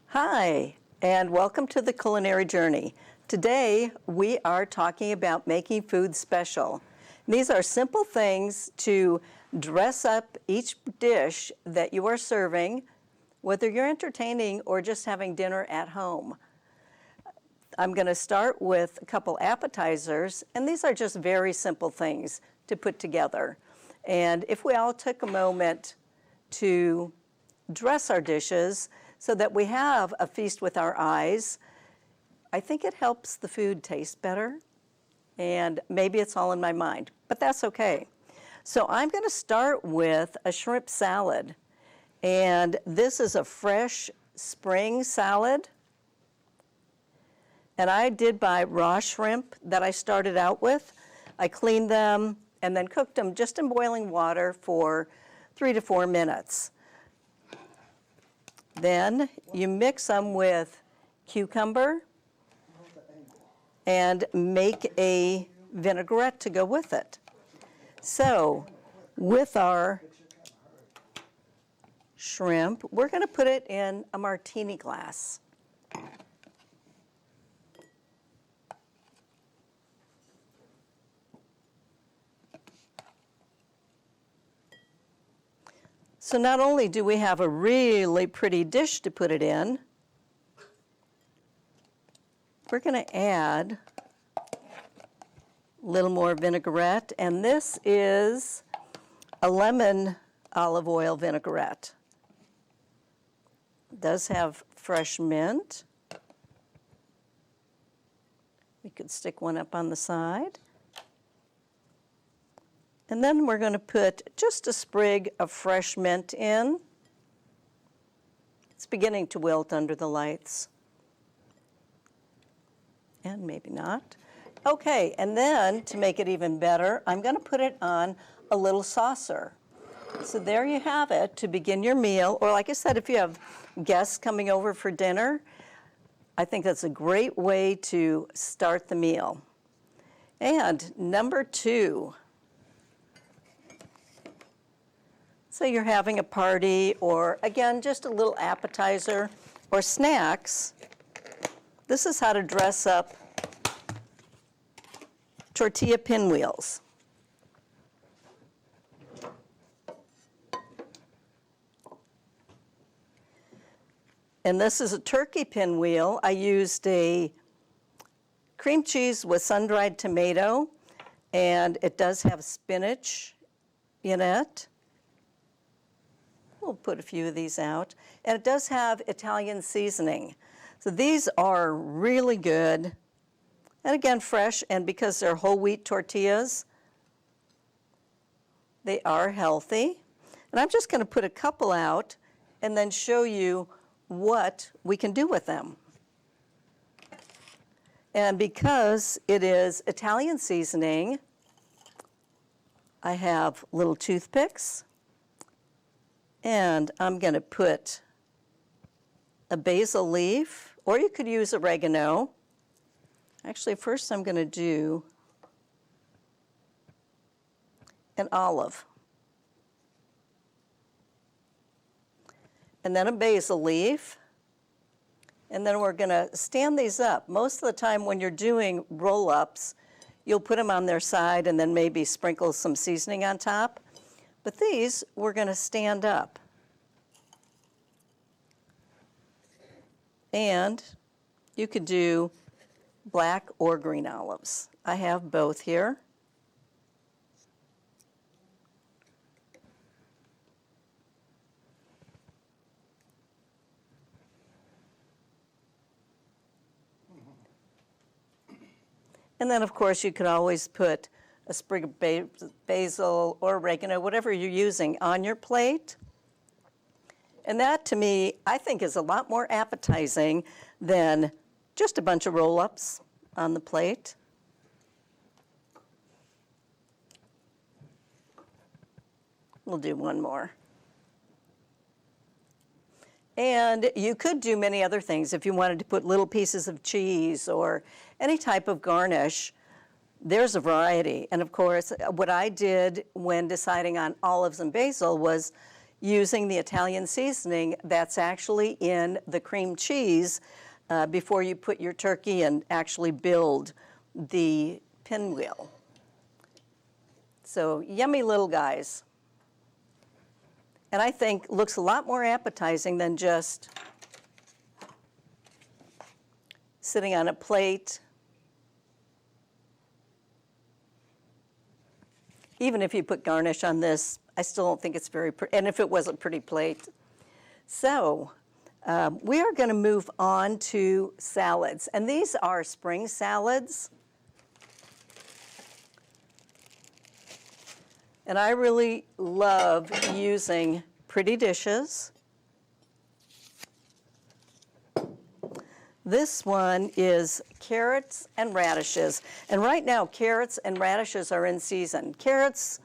Hi, and welcome to the Culinary Journey. Today, we are talking about making food special. These are simple things to dress up each dish that you are serving, whether you're entertaining or just having dinner at home. I'm going to start with a couple appetizers, and these are just very simple things to put together. And if we all took a moment to dress our dishes so that we have a feast with our eyes, I think it helps the food taste better. And maybe it's all in my mind, but that's okay. So I'm going to start with a shrimp salad. And this is a fresh spring salad. And I did buy raw shrimp that I started out with. I cleaned them and then cooked them just in boiling water for 3 to 4 minutes. Then you mix them with cucumber and make a vinaigrette to go with it. So with our shrimp, we're going to put it in a martini glass. So not only do we have a really pretty dish to put it in, we're going to add a little more vinaigrette, and this is a lemon olive oil vinaigrette. It does have fresh mint. We could stick one up on the side. And then we're going to put just a sprig of fresh mint in. It's beginning to wilt under the lights. And maybe not. Okay, and then to make it even better, I'm going to put it on a little saucer. So there you have it to begin your meal. Or like I said, if you have guests coming over for dinner, I think that's a great way to start the meal. And number 2. So you're having a party or, again, just a little appetizer or snacks. This is how to dress up tortilla pinwheels. And this is a turkey pinwheel. I used a cream cheese with sun-dried tomato, and it does have spinach in it. We'll put a few of these out. And it does have Italian seasoning. So these are really good. And again, fresh, and because they're whole wheat tortillas, they are healthy. And I'm just going to put a couple out and then show you what we can do with them. And because it is Italian seasoning, I have little toothpicks. And I'm going to put a basil leaf, or you could use oregano. Actually, first I'm going to do an olive. And then a basil leaf. And then we're going to stand these up. Most of the time when you're doing roll-ups, you'll put them on their side and then maybe sprinkle some seasoning on top. But these, we're going to stand up. And you could do black or green olives. I have both here. And then, of course, you could always put a sprig of basil or oregano, whatever you're using, on your plate. And that, to me, I think is a lot more appetizing than just a bunch of roll-ups on the plate. We'll do one more. And you could do many other things if you wanted to put little pieces of cheese or any type of garnish. there's a variety. And of course, what I did when deciding on olives and basil was using the Italian seasoning that's actually in the cream cheese before you put your turkey and actually build the pinwheel. So yummy little guys. And I think looks a lot more appetizing than just sitting on a plate. Even if you put garnish on this, I still don't think it's very pretty, and if it was a pretty plate. So we are going to move on to salads, and these are spring salads. And I really love using pretty dishes. This one is carrots and radishes. And right now, carrots and radishes are in season. Carrots,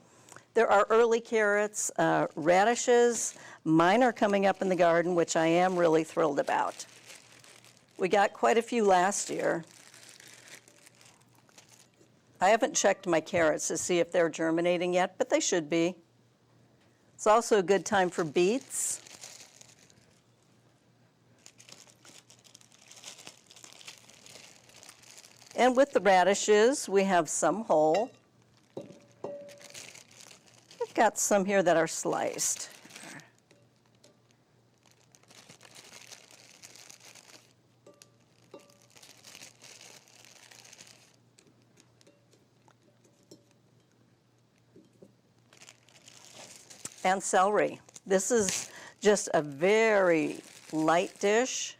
there are early carrots. Radishes, mine are coming up in the garden, which I am really thrilled about. We got quite a few last year. I haven't checked my carrots to see if they're germinating yet, but they should be. It's also a good time for beets. And with the radishes, we have some whole. We've got some here that are sliced. And celery. This is just a very light dish.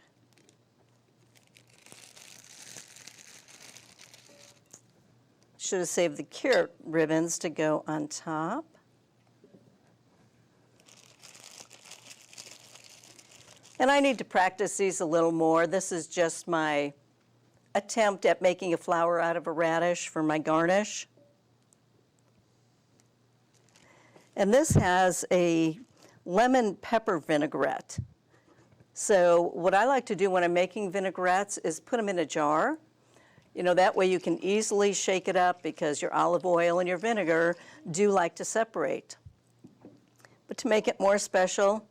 Should have saved the carrot ribbons to go on top. And I need to practice these a little more. This is just my attempt at making a flower out of a radish for my garnish. And this has a lemon pepper vinaigrette. So what I like to do when I'm making vinaigrettes is put them in a jar. You know, that way you can easily shake it up because your olive oil and your vinegar do like to separate. But to make it more special,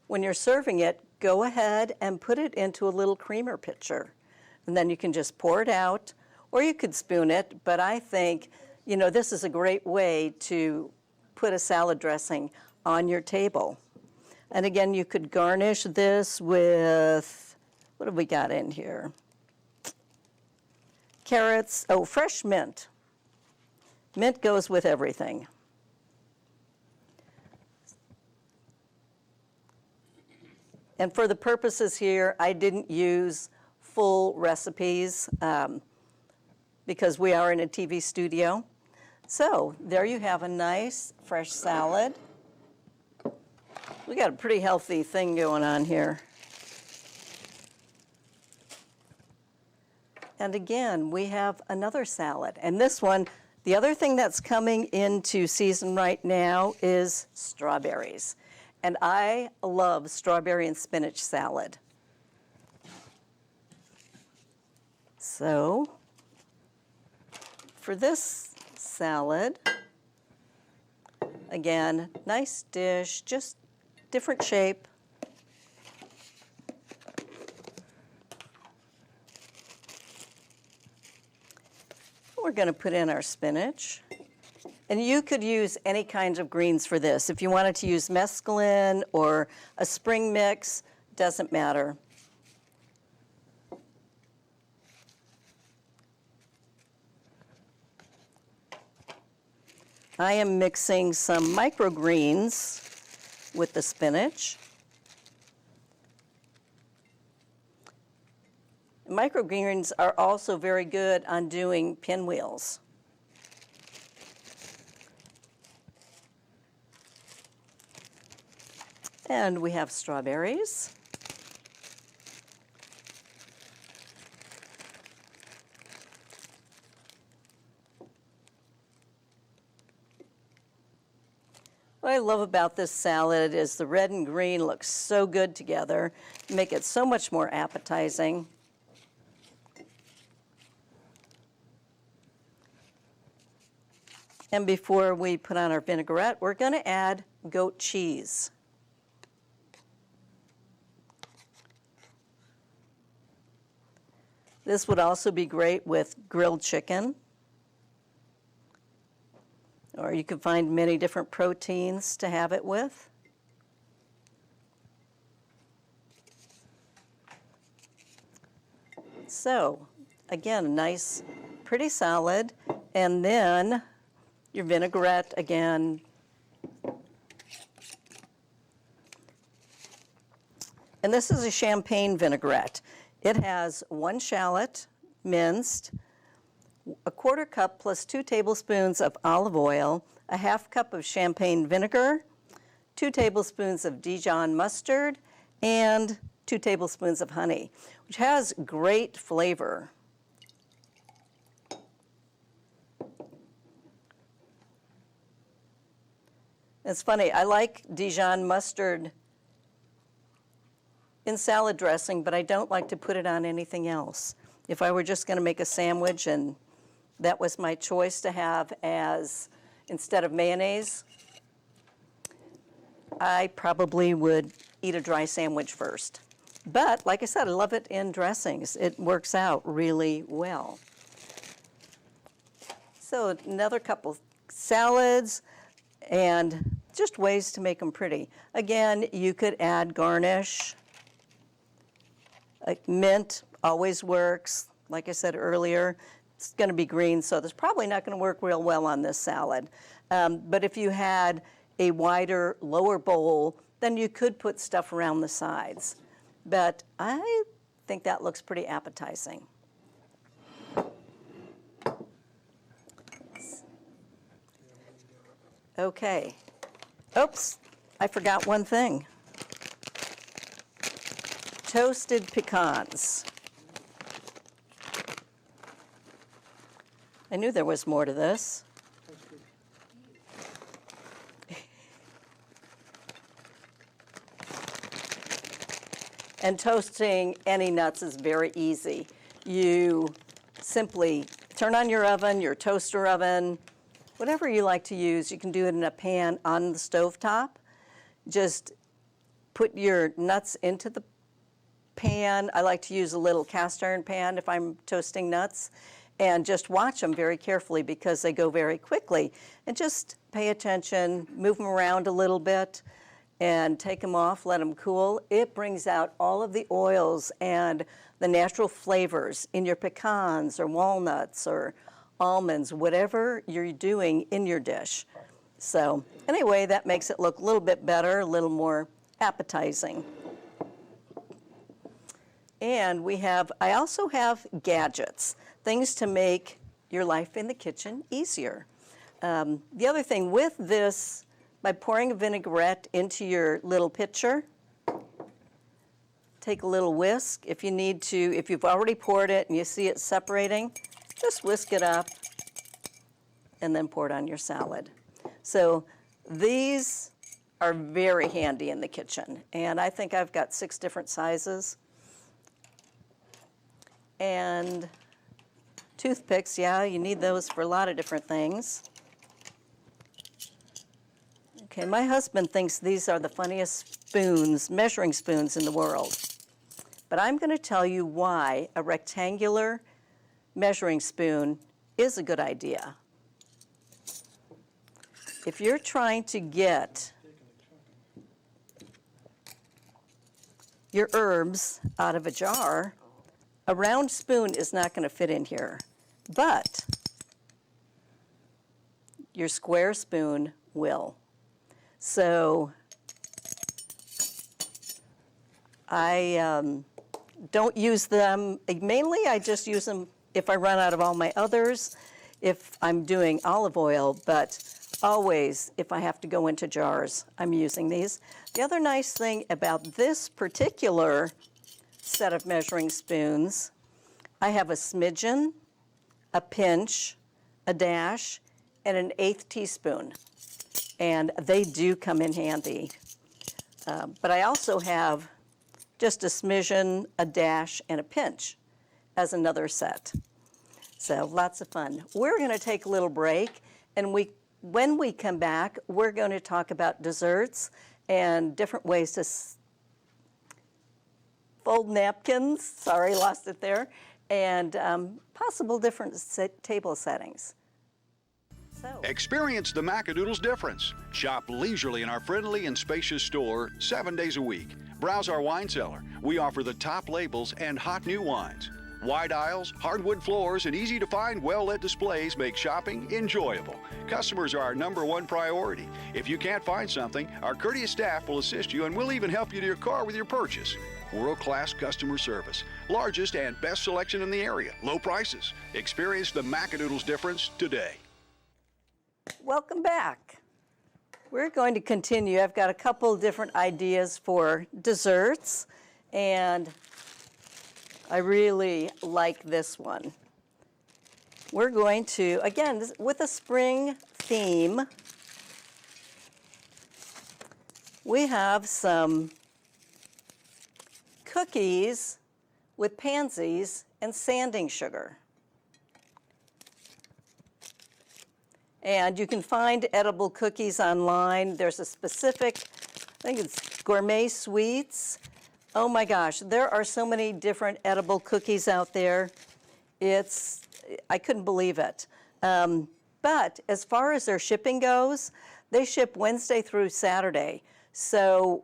when you're serving it, go ahead and put it into a little creamer pitcher. And then you can just pour it out, or you could spoon it. But I think, you know, this is a great way to put a salad dressing on your table. And again, you could garnish this with, what have we got in here? Carrots, oh, fresh mint. Mint goes with everything. And for the purposes here, I didn't use full recipes because we are in a TV studio. So there you have a nice fresh salad. We got a pretty healthy thing going on here. And again, we have another salad. And this one, the other thing that's coming into season right now is strawberries. And I love strawberry and spinach salad. So for this salad, again, nice dish, just different shape. We're going to put in our spinach. And you could use any kinds of greens for this. If you wanted to use mesclun or a spring mix, doesn't matter. I am mixing some microgreens with the spinach. Microgreens are also very good on doing pinwheels. And we have strawberries. What I love about this salad is the red and green look so good together, make it so much more appetizing. And before we put on our vinaigrette, we're going to add goat cheese. This would also be great with grilled chicken. Or you can find many different proteins to have it with. So, again, a nice, pretty salad. And then your vinaigrette again. And this is a champagne vinaigrette. It has 1 shallot minced, a 1/4 cup plus 2 tablespoons of olive oil, a 1/2 cup of champagne vinegar, 2 tablespoons of Dijon mustard, and 2 tablespoons of honey, which has great flavor. It's funny, I like Dijon mustard in salad dressing, but I don't like to put it on anything else. If I were just going to make a sandwich and that was my choice to have as instead of mayonnaise, I probably would eat a dry sandwich first. But like I said, I love it in dressings. It works out really well. So another couple salads and just ways to make them pretty. Again, you could add garnish. Mint always works. Like I said earlier, it's going to be green, so it's probably not going to work real well on this salad. But if you had a wider, lower bowl, then you could put stuff around the sides. But I think that looks pretty appetizing. Okay. Oops, I forgot one thing. Toasted pecans. I knew there was more to this. And toasting any nuts is very easy. You simply turn on your oven, your toaster oven, whatever you like to use. You can do it in a pan on the stovetop. Just put your nuts into the pan. I like to use a little cast iron pan if I'm toasting nuts. And just watch them very carefully because they go very quickly. And just pay attention, move them around a little bit, and take them off, let them cool. It brings out all of the oils and the natural flavors in your pecans or walnuts or almonds, whatever you're doing in your dish. So anyway, that makes it look a little bit better, a little more appetizing. And I also have gadgets, things to make your life in the kitchen easier. The other thing with this, by pouring a vinaigrette into your little pitcher, take a little whisk. If you need to, if you've already poured it and you see it separating, just whisk it up and then pour it on your salad. So these are very handy in the kitchen. And I think I've got 6 different sizes. And toothpicks, yeah, you need those for a lot of different things. Okay, my husband thinks these are the funniest spoons, measuring spoons in the world. But I'm going to tell you why a rectangular measuring spoon is a good idea. If you're trying to get your herbs out of a jar, a round spoon is not going to fit in here. But your square spoon will. So I don't use them, mainly I just use them if I run out of all my others, if I'm doing olive oil, but always if I have to go into jars, I'm using these. The other nice thing about this particular set of measuring spoons, I have a smidgen, a pinch, a dash, and an 1/8 teaspoon. And they do come in handy. But I also have just a smidgen, a dash, and a pinch as another set. So lots of fun. We're going to take a little break, and when we come back, we're going to talk about desserts and different ways to fold napkins. Sorry, lost it there. And possible different table settings. Experience the Macadoodle's difference. Shop leisurely in our friendly and spacious store 7 days a week. Browse our wine cellar. We offer the top labels and hot new wines. Wide aisles, hardwood floors, and easy-to-find, well-lit displays make shopping enjoyable. Customers are our #1 priority. If you can't find something, our courteous staff will assist you and we'll even help you to your car with your purchase. World-class customer service. Largest and best selection in the area. Low prices. Experience the Macadoodle's difference today. Welcome back. We're going to continue. I've got a couple different ideas for desserts, and I really like this one. We're going to, again, with a spring theme, we have some cookies with pansies and sanding sugar. And you can find edible cookies online. There's a specific, I think it's Gourmet Sweets. Oh my gosh, there are so many different edible cookies out there. I couldn't believe it. But as far as their shipping goes, they ship Wednesday through Saturday. So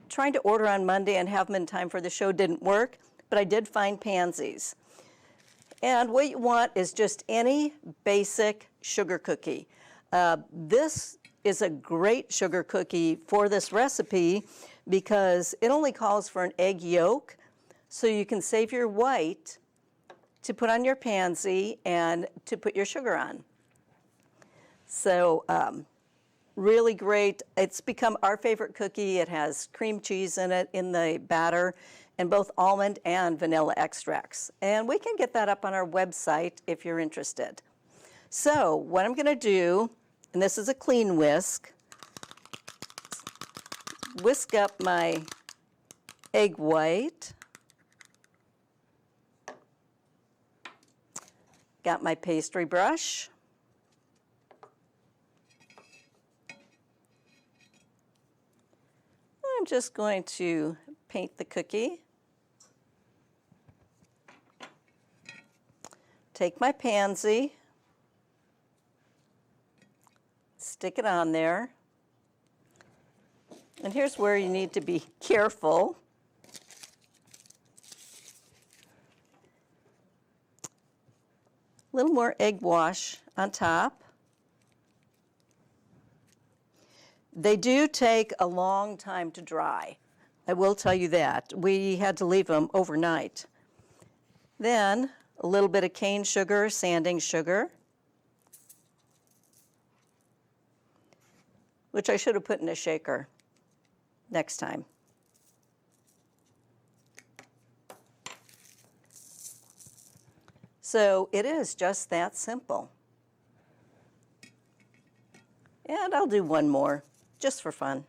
trying to order on Monday and have them in time for the show didn't work, but I did find pansies. And what you want is just any basic sugar cookie. This is a great sugar cookie for this recipe because it only calls for an egg yolk, so you can save your white to put on your pansy and to put your sugar on. So really great. It's become our favorite cookie. It has cream cheese in it in the batter, and both almond and vanilla extracts. And we can get that up on our website if you're interested. So what I'm going to do, and this is a clean whisk up my egg white. Got my pastry brush. I'm just going to paint the cookie. Take my pansy, stick it on there. And here's where you need to be careful. A little more egg wash on top. They do take a long time to dry. I will tell you that. We had to leave them overnight. Then a little bit of cane sugar, sanding sugar, which I should have put in a shaker next time. So it is just that simple. And I'll do one more, just for fun.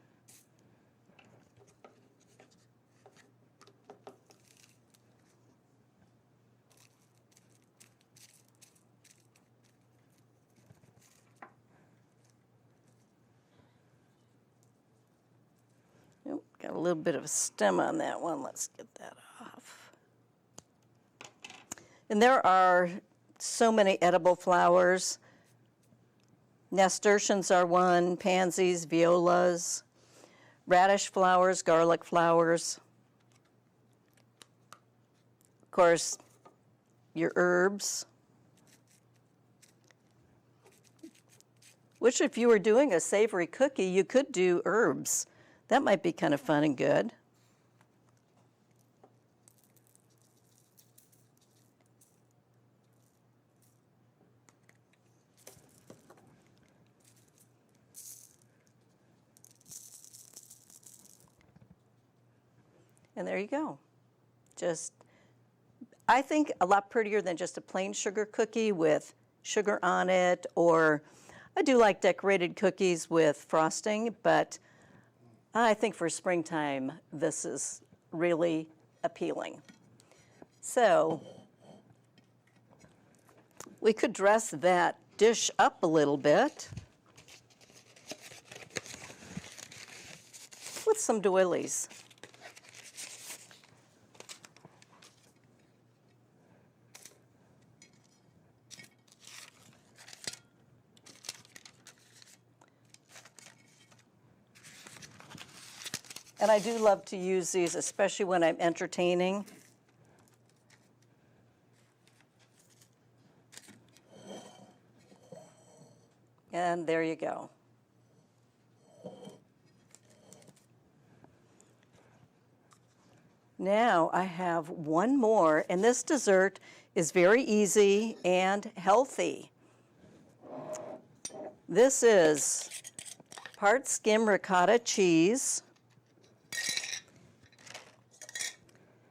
Got a little bit of a stem on that one. Let's get that off. And there are so many edible flowers. Nasturtiums are one, pansies, violas, radish flowers, garlic flowers. Of course, your herbs. Which, if you were doing a savory cookie, you could do herbs. That might be kind of fun and good. And there you go. Just, I think a lot prettier than just a plain sugar cookie with sugar on it, or I do like decorated cookies with frosting, but I think for springtime, this is really appealing. So we could dress that dish up a little bit. with some doilies. And I do love to use these, especially when I'm entertaining. And there you go. Now I have one more, and this dessert is very easy and healthy. This is part skim ricotta cheese,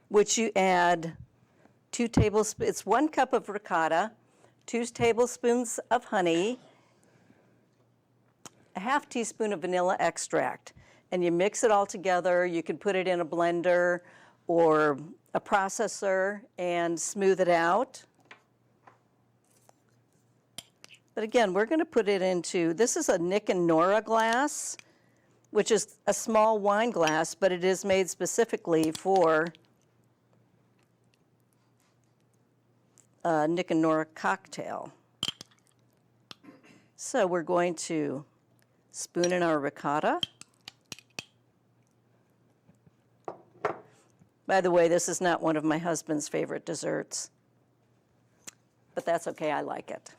which you add 2 tablespoons, it's 1 cup of ricotta, 2 tablespoons of honey, a half teaspoon of vanilla extract, and you mix it all together. You can put it in a blender or a processor and smooth it out. But again, we're going to put it into, this is a Nick and Nora glass, which is a small wine glass, but it is made specifically for a Nick and Nora cocktail. So we're going to spoon in our ricotta. By the way, this is not one of my husband's favorite desserts, but that's okay, I like it.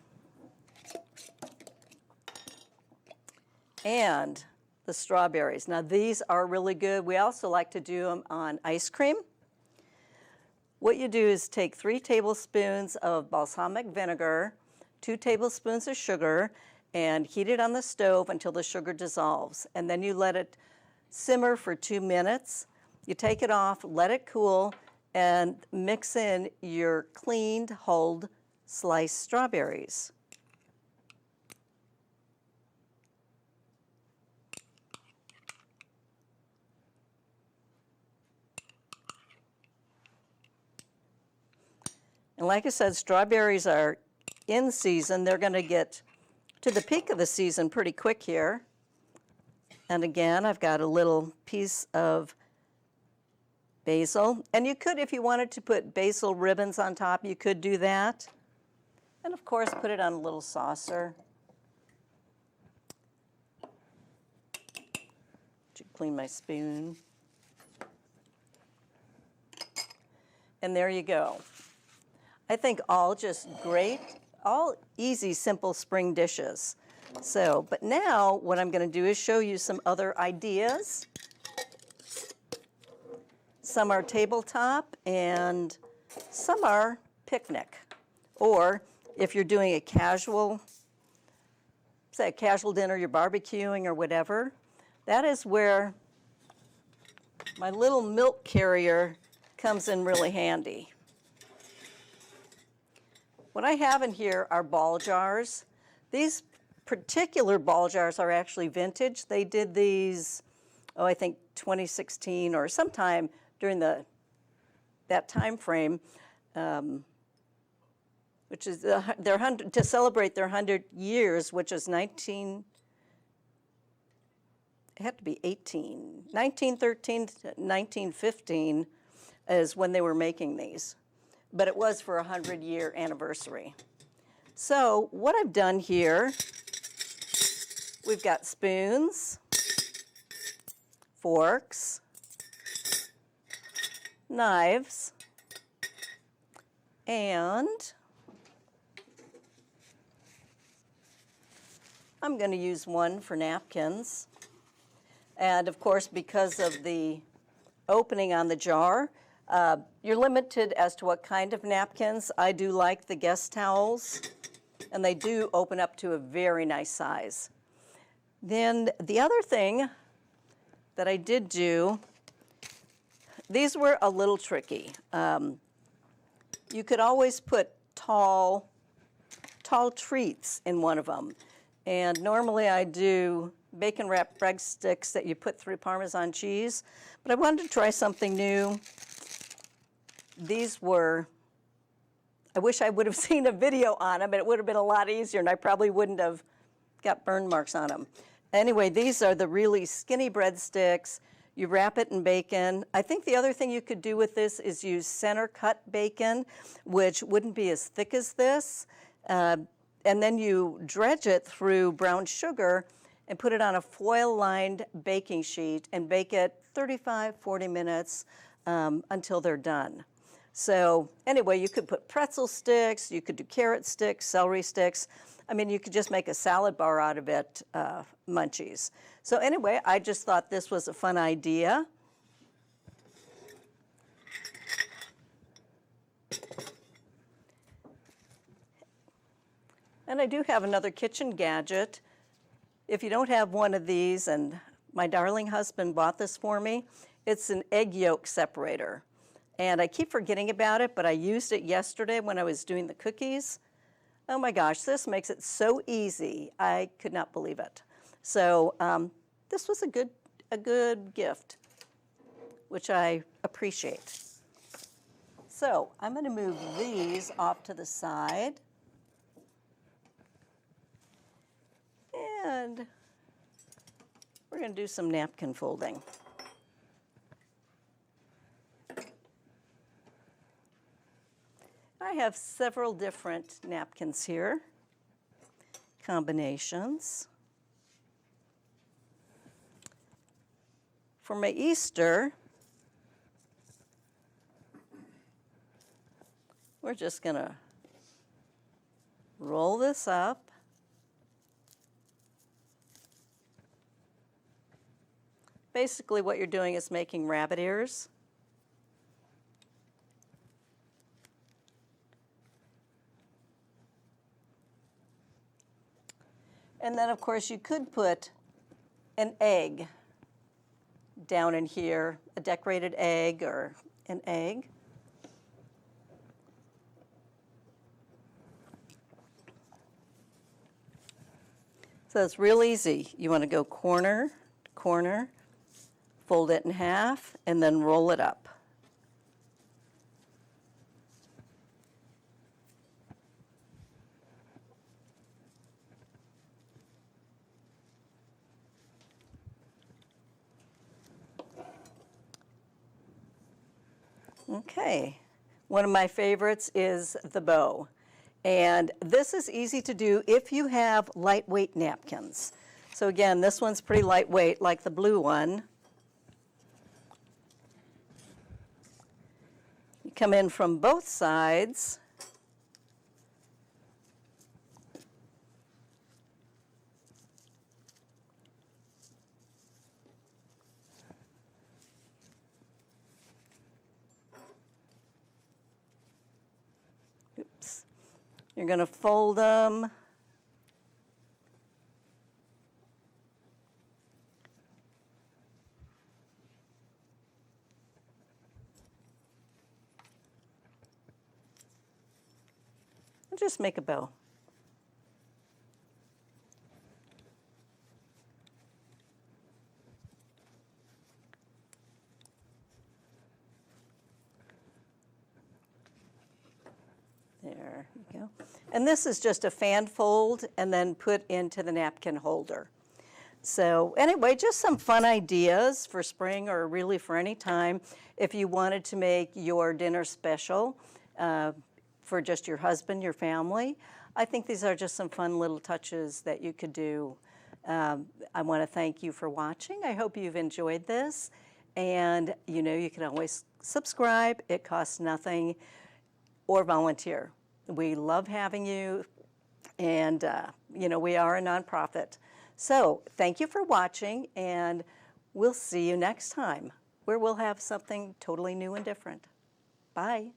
And the strawberries. Now these are really good. We also like to do them on ice cream. What you do is take 3 tablespoons of balsamic vinegar, 2 tablespoons of sugar, and heat it on the stove until the sugar dissolves. And then you let it simmer for 2 minutes. You take it off, let it cool, and mix in your cleaned, hulled, sliced strawberries. And like I said, strawberries are in season. They're going to get to the peak of the season pretty quick here. And again, I've got a little piece of basil. And you could, if you wanted to put basil ribbons on top, you could do that. And of course, put it on a little saucer. Should clean my spoon. And there you go. I think all just great, all easy, simple spring dishes. So, but now what I'm going to do is show you some other ideas. Some are tabletop and some are picnic. Or if you're doing a casual, say a casual dinner, you're barbecuing or whatever, that is where my little milk carrier comes in really handy. What I have in here are ball jars. These particular ball jars are actually vintage. They did these, I think 2016 or sometime during that time frame, which is to celebrate their 100 years, which is 1913 to 1915 is when they were making these. But it was for a 100-year anniversary. So what I've done here, we've got spoons, forks, knives, and I'm going to use one for napkins. And of course, because of the opening on the jar, you're limited as to what kind of napkins. I do like the guest towels, and they do open up to a very nice size. Then the other thing that I did do, these were a little tricky. You could always put tall treats in one of them. And normally I do bacon wrapped breadsticks that you put through Parmesan cheese, but I wanted to try something new. These were, I wish I would have seen a video on them, but it would have been a lot easier and I probably wouldn't have got burn marks on them. Anyway, these are the really skinny breadsticks. You wrap it in bacon. I think the other thing you could do with this is use center cut bacon, which wouldn't be as thick as this. And then you dredge it through brown sugar and put it on a foil-lined baking sheet and bake it 35, 40 minutes until they're done. So anyway, you could put pretzel sticks, you could do carrot sticks, celery sticks. I mean, you could just make a salad bar out of it, munchies. So anyway, I just thought this was a fun idea. And I do have another kitchen gadget. If you don't have one of these, and my darling husband bought this for me, it's an egg yolk separator. And I keep forgetting about it, but I used it yesterday when I was doing the cookies. Oh my gosh, this makes it so easy. I could not believe it. So this was a good gift, which I appreciate. So I'm going to move these off to the side. And we're going to do some napkin folding. I have several different napkins here, combinations. For my Easter, we're just going to roll this up. Basically what you're doing is making rabbit ears. And then of course you could put an egg down in here, a decorated egg or an egg. So it's real easy. You want to go corner to corner, fold it in half, and then roll it up. Okay, one of my favorites is the bow. And this is easy to do if you have lightweight napkins. So again, this one's pretty lightweight, like the blue one. You come in from both sides. Oops. You're going to fold them. And just make a bow. There you go. And this is just a fan fold and then put into the napkin holder. So anyway, just some fun ideas for spring or really for any time. If you wanted to make your dinner special for just your husband, your family, I think these are just some fun little touches that you could do. I want to thank you for watching. I hope you've enjoyed this. And you know, you can always subscribe. It costs nothing, or volunteer. We love having you, and you know, we are a nonprofit. So thank you for watching, and we'll see you next time, where we'll have something totally new and different. Bye.